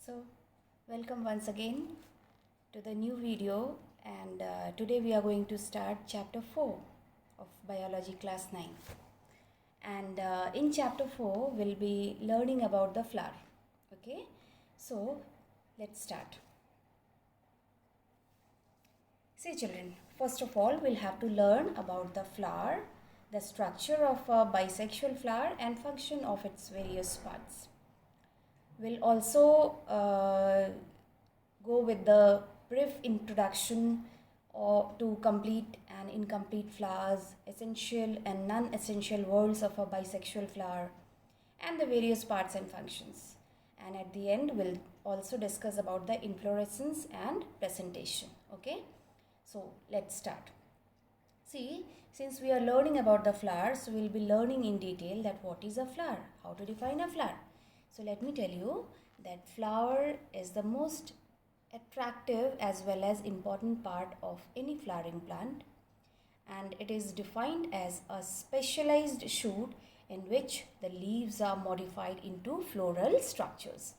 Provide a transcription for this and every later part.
So, welcome once again to the new video, and today we are going to start chapter 4 of biology class 9. And in chapter 4 we'll be learning about the flower. Okay, so let's start. See children, first of all we'll have to learn about the flower, the structure of a bisexual flower and function of its various parts. We'll also go with the brief introduction to complete and incomplete flowers, essential and non-essential worlds of a bisexual flower, and the various parts and functions. And at the end, we'll also discuss about the inflorescence and presentation. Okay, so let's start. See, since we are learning about the flower, so we'll be learning in detail that what is a flower, how to define a flower. So let me tell you that flower is the most attractive as well as important part of any flowering plant, and it is defined as a specialized shoot in which the leaves are modified into floral structures.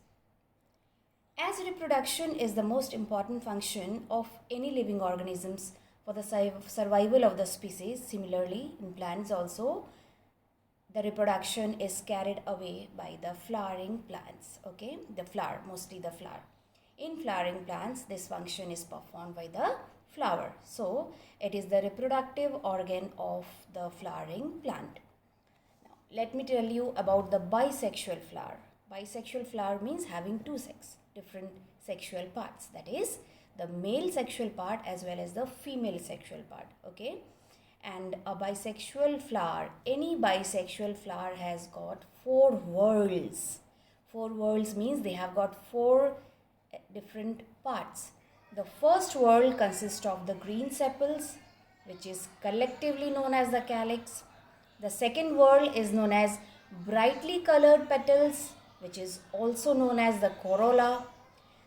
As reproduction is the most important function of any living organisms for the survival of the species, similarly in plants also the reproduction is carried away by the flowering plants. Okay, the flower, mostly the flower. In flowering plants, this function is performed by the flower. So, it is the reproductive organ of the flowering plant. Now, let me tell you about the bisexual flower. Bisexual flower means having two different sexual parts. That is, the male sexual part as well as the female sexual part. Okay. And a bisexual flower, any bisexual flower has got four whorls. Four whorls means they have got four different parts. The first whorl consists of the green sepals, which is collectively known as the calyx. The second whorl is known as brightly colored petals, which is also known as the corolla.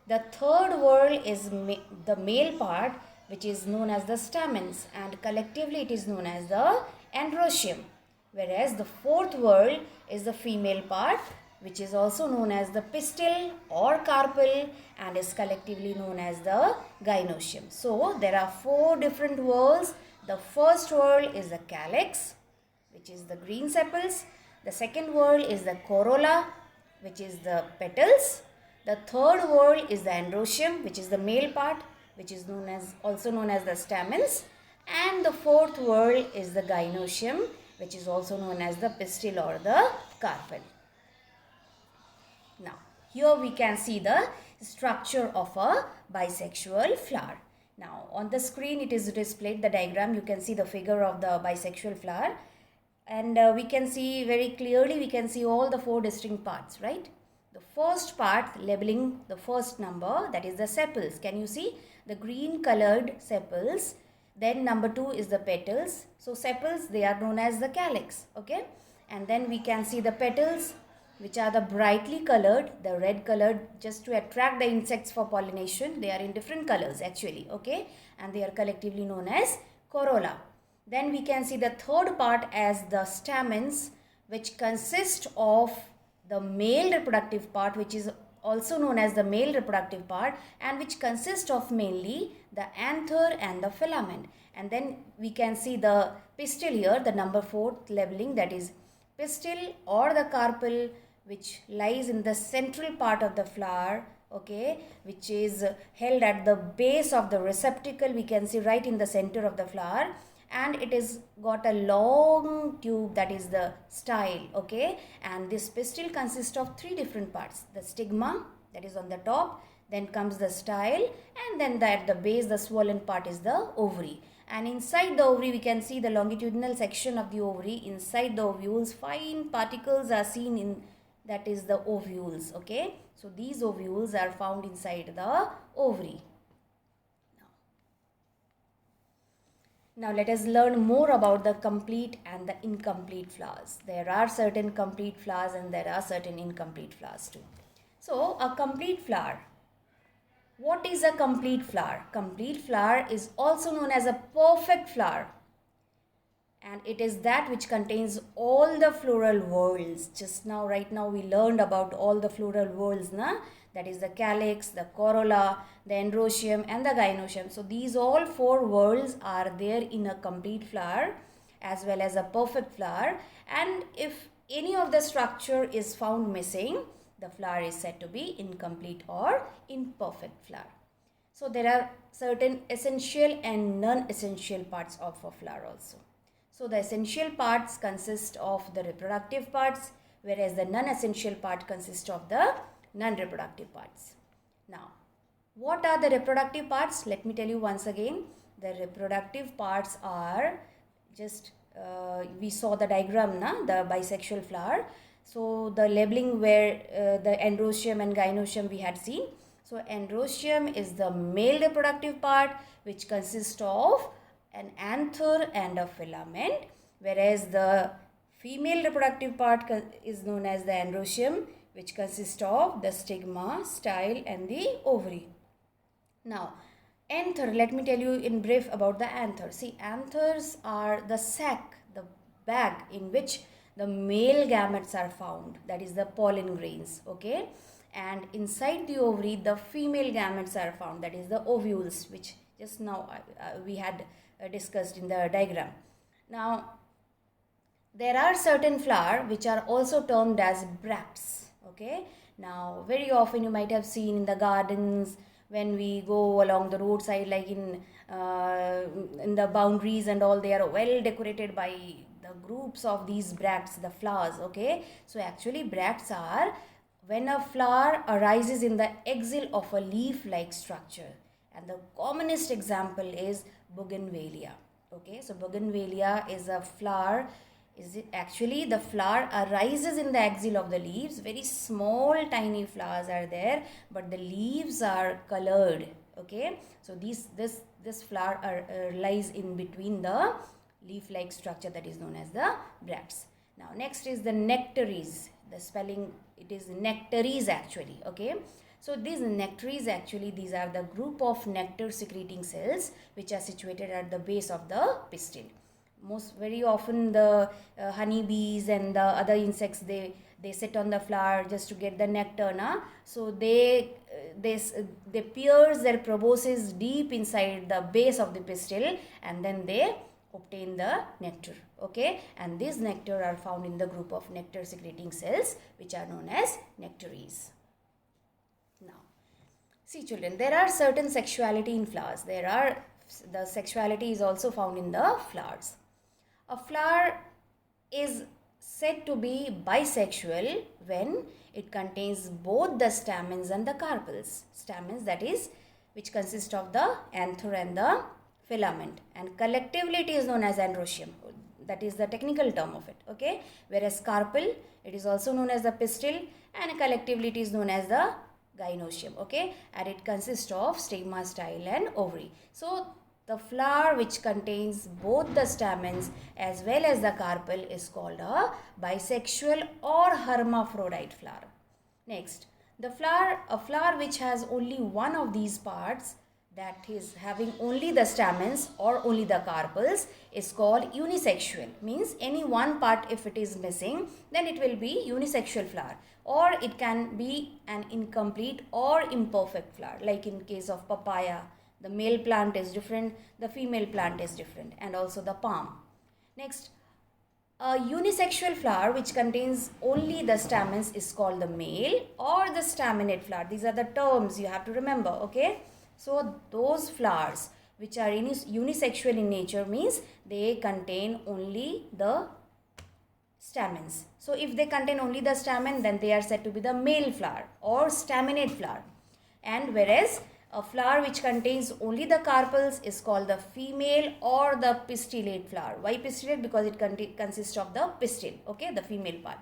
The third whorl is the male part, which is known as the stamens, and collectively it is known as the androecium, whereas the fourth whorl is the female part, which is also known as the pistil or carpel and is collectively known as the gynoecium. So there are four different whorls. The first whorl is the calyx, which is the green sepals. The second whorl is the corolla, which is the petals. The third whorl is the androecium, which is the male part, which is also known as the stamens, and the fourth whorl is the gynoecium, which is also known as the pistil or the carpel. Now, here we can see the structure of a bisexual flower. Now, on the screen it is displayed the diagram. You can see the figure of the bisexual flower, and we can see very clearly, we can see all the four distinct parts, right? The first part labeling the first number, that is the sepals. Can you see the green colored sepals? Then number 2 is the petals. So sepals, they are known as the calyx. Okay, and then we can see the petals, which are the brightly colored, the red colored, just to attract the insects for pollination. They are in different colors actually. Okay, and they are collectively known as corolla. Then we can see the third part as the stamens, which consist of the male reproductive part, which is also known as the male reproductive part, and which consists of mainly the anther and the filament. And then we can see the pistil here, the number 4 labeling, that is pistil or the carpel, which lies in the central part of the flower. Okay, which is held at the base of the receptacle. We can see right in the center of the flower, and it is got a long tube, that is the style. Okay, and this pistil consists of three different parts: the stigma, that is on the top, then comes the style, and then at the base the swollen part is the ovary. And inside the ovary we can see the longitudinal section of the ovary. Inside the ovules, fine particles are seen in, that is the ovules. Okay, so these ovules are found inside the ovary. Now let us learn more about the complete and the incomplete flowers. There are certain complete flowers and there are certain incomplete flowers too. So a complete flower. What is a complete flower? Complete flower is also known as a perfect flower. and it is that which contains all the floral whorls. Just now, right now, we learned about all the floral whorls, na? That is the calyx, the corolla, the androecium, and the gynoecium. So these all four whorls are there in a complete flower as well as a perfect flower. And if any of the structure is found missing, the flower is said to be incomplete or imperfect flower. So there are certain essential and non-essential parts of a flower also. So the essential parts consist of the reproductive parts, whereas the non-essential part consists of the non-reproductive parts. Now, what are the reproductive parts? Let me tell you once again. The reproductive parts are just, we saw the diagram, na? The bisexual flower. So the labeling where the androecium and gynoecium we had seen. So androecium is the male reproductive part, which consists of an anther and a filament, whereas the female reproductive part is known as the androecium, which consists of the stigma, style, and the ovary. Now, anther, let me tell you in brief about the anther. See, anthers are the sac, the bag in which the male gametes are found, that is the pollen grains, okay? And inside the ovary, the female gametes are found, that is the ovules, which just now we had discussed in the diagram. Now, there are certain flowers which are also termed as bracts, okay? Now, very often you might have seen in the gardens when we go along the roadside, like in the boundaries and all, they are well decorated by the groups of these bracts, the flowers, okay? So actually bracts are when a flower arises in the axil of a leaf-like structure, and the commonest example is bougainvillea, okay? So bougainvillea is a flower. Is it actually the flower arises in the axil of the leaves? Very small tiny flowers are there, but the leaves are colored, okay? So this flower lies in between the leaf-like structure, that is known as the bracts. Now next is the nectaries. The spelling, it is nectaries actually, okay? So these nectaries actually, these are the group of nectar secreting cells which are situated at the base of the pistil. Most very often the honeybees and the other insects, they sit on the flower just to get the nectar, na? So they pierce their proboscis deep inside the base of the pistil, and then they obtain the nectar, okay? And these nectar are found in the group of nectar secreting cells which are known as nectaries. Now, see children, there are certain sexuality in flowers. The sexuality is also found in the flowers. A flower is said to be bisexual when it contains both the stamens and the carpels. Stamens, that is, which consist of the anther and the filament, and collectively it is known as androecium. That is the technical term of it, okay? Whereas carpel, it is also known as the pistil, and collectively it is known as the gynoecium, okay? And it consists of stigma, style, and ovary. So the flower which contains both the stamens as well as the carpel is called a bisexual or hermaphrodite flower. Next, a flower which has only one of these parts, that is having only the stamens or only the carpels, is called unisexual. Means any one part, if it is missing, then it will be unisexual flower, or it can be an incomplete or imperfect flower. Like in case of papaya, the male plant is different, the female plant is different, and also the palm. Next, a unisexual flower which contains only the stamens is called the male or the staminate flower. These are the terms you have to remember, okay? So those flowers which are unisexual in nature means they contain only the stamens. So if they contain only the stamen, then they are said to be the male flower or staminate flower. And whereas a flower which contains only the carpels is called the female or the pistillate flower. Why pistillate? Because it consists of the pistil, okay, the female part.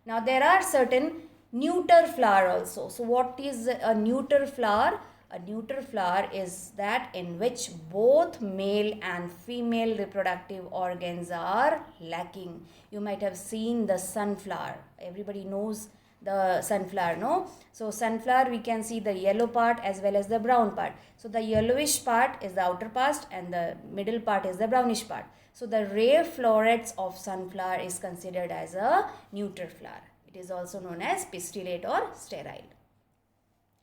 Now there are certain neuter flower also. So what is a neuter flower? A neuter flower is that in which both male and female reproductive organs are lacking. You might have seen the sunflower. Everybody knows the sunflower, no? So sunflower, we can see the yellow part as well as the brown part. So the yellowish part is the outer part and the middle part is the brownish part. So the rare florets of sunflower is considered as a neuter flower. It is also known as pistillate or sterile.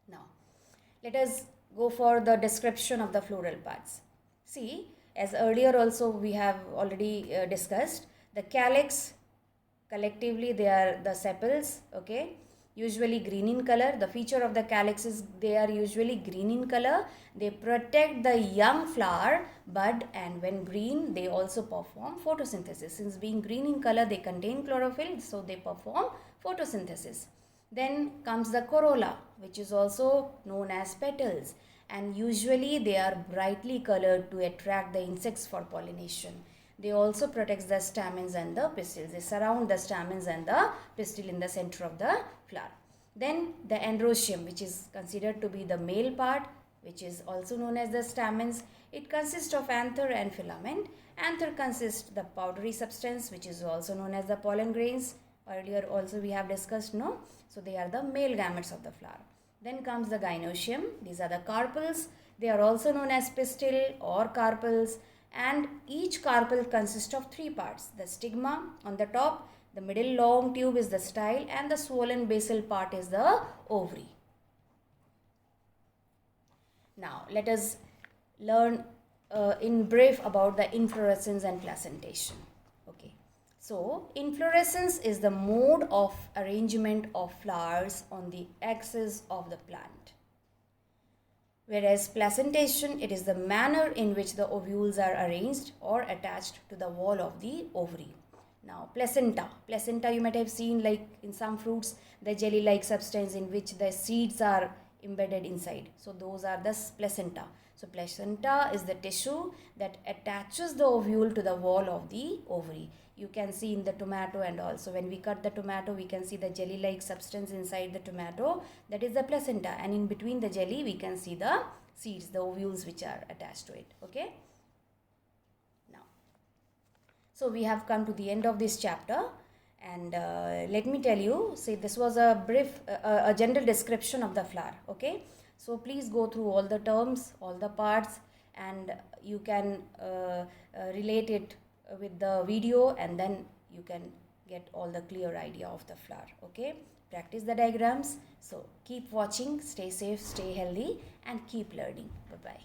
Now, let us go for the description of the floral parts. See, as earlier also we have already discussed, the calyx, collectively they are the sepals, okay, usually green in color. The feature of the calyx is they are usually green in color. They protect the young flower bud, and when green they also perform photosynthesis. Since being green in color, they contain chlorophyll, so they perform photosynthesis. Then comes the corolla, which is also known as petals, and usually they are brightly colored to attract the insects for pollination. They also protect the stamens and the pistils. They surround the stamens and the pistil in the center of the flower. Then the androecium, which is considered to be the male part, which is also known as the stamens. It consists of anther and filament. Anther consists the powdery substance, which is also known as the pollen grains. Earlier also we have discussed, no? So they are the male gametes of the flower. Then comes the gynoecium. These are the carpels. They are also known as pistil or carpels, and each carpel consists of three parts. The stigma on the top, the middle long tube is the style, and the swollen basal part is the ovary. Now let us learn in brief about the inflorescence and placentation. Okay. So inflorescence is the mode of arrangement of flowers on the axis of the plant. Whereas placentation, it is the manner in which the ovules are arranged or attached to the wall of the ovary. Now placenta you might have seen, like in some fruits, the jelly like substance in which the seeds are embedded inside. So those are the placenta. So placenta is the tissue that attaches the ovule to the wall of the ovary. You can see in the tomato, and also when we cut the tomato, we can see the jelly like substance inside the tomato, that is the placenta, and in between the jelly we can see the seeds, the ovules which are attached to it. Okay. Now, so we have come to the end of this chapter, and let me tell you, say this was a brief a general description of the flower. Okay. So please go through all the terms, all the parts, and you can relate it with the video, and then you can get all the clear idea of the flower. Okay, practice the diagrams. So keep watching, stay safe, stay healthy, and keep learning. Bye bye.